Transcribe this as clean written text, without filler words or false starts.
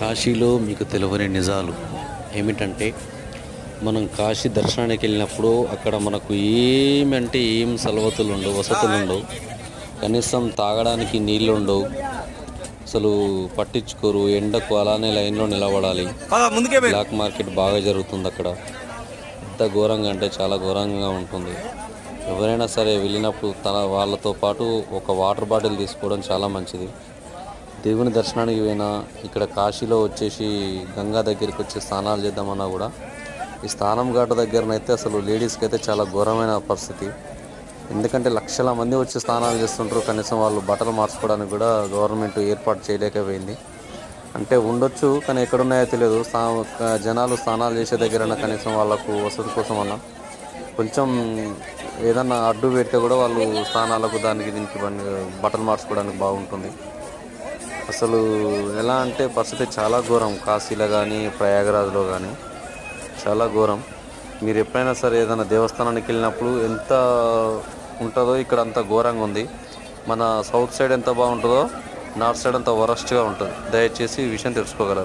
కాశీలో మీకు తెలియని నిజాలు ఏమిటంటే, మనం కాశీ దర్శనానికి వెళ్ళినప్పుడు అక్కడ మనకు ఏమంటే ఏం సలవతులు ఉండవు, వసతులు ఉండవు. కనీసం తాగడానికి నీళ్ళు ఉండవు. అసలు పట్టించుకోరు. ఎండకు అలానే లైన్లో నిలబడాలి. బ్లాక్ మార్కెట్ బాగా జరుగుతుంది అక్కడ. ఎంత ఘోరంగా అంటే చాలా ఘోరంగా ఉంటుంది. ఎవరైనా సరే వెళ్ళినప్పుడు వాళ్ళతో పాటు ఒక వాటర్ బాటిల్ తీసుకోవడం చాలా మంచిది. దేవుని దర్శనానికి పోయినా ఇక్కడ కాశీలో వచ్చేసి గంగా దగ్గరికి వచ్చి స్నానాలు చేద్దామన్నా కూడా ఈ స్నానం ఘాటు దగ్గరనైతే అసలు లేడీస్కి అయితే చాలా ఘోరమైన పరిస్థితి. ఎందుకంటే లక్షల మంది వచ్చి స్నానాలు చేస్తుంటారు. కనీసం వాళ్ళు బట్టలు మార్చుకోవడానికి కూడా గవర్నమెంట్ ఏర్పాటు చేయలేకపోయింది. అంటే ఉండొచ్చు, కానీ ఎక్కడున్నాయో తెలియదు. జనాలు స్నానాలు చేసే దగ్గర కనీసం వాళ్ళకు వసతి కోసం అన్నా కొంచెం ఏదన్నా అడ్డు పెడితే కూడా వాళ్ళు స్నానాలకు దానికి దీనికి బట్టలు మార్చుకోవడానికి బాగుంటుంది. అసలు ఎలా అంటే పరిస్థితి చాలా ఘోరం. కాశీలో కానీ ప్రయాగరాజ్లో కానీ చాలా ఘోరం. మీరు ఎప్పుడైనా సరే ఏదైనా దేవస్థానానికి వెళ్ళినప్పుడు ఎంత ఉంటుందో ఇక్కడ అంత ఘోరంగా ఉంది. మన సౌత్ సైడ్ ఎంత బాగుంటుందో నార్త్ సైడ్ అంత వరస్ట్గా ఉంటుంది. దయచేసి ఈ విషయం తెలుసుకోగలరు.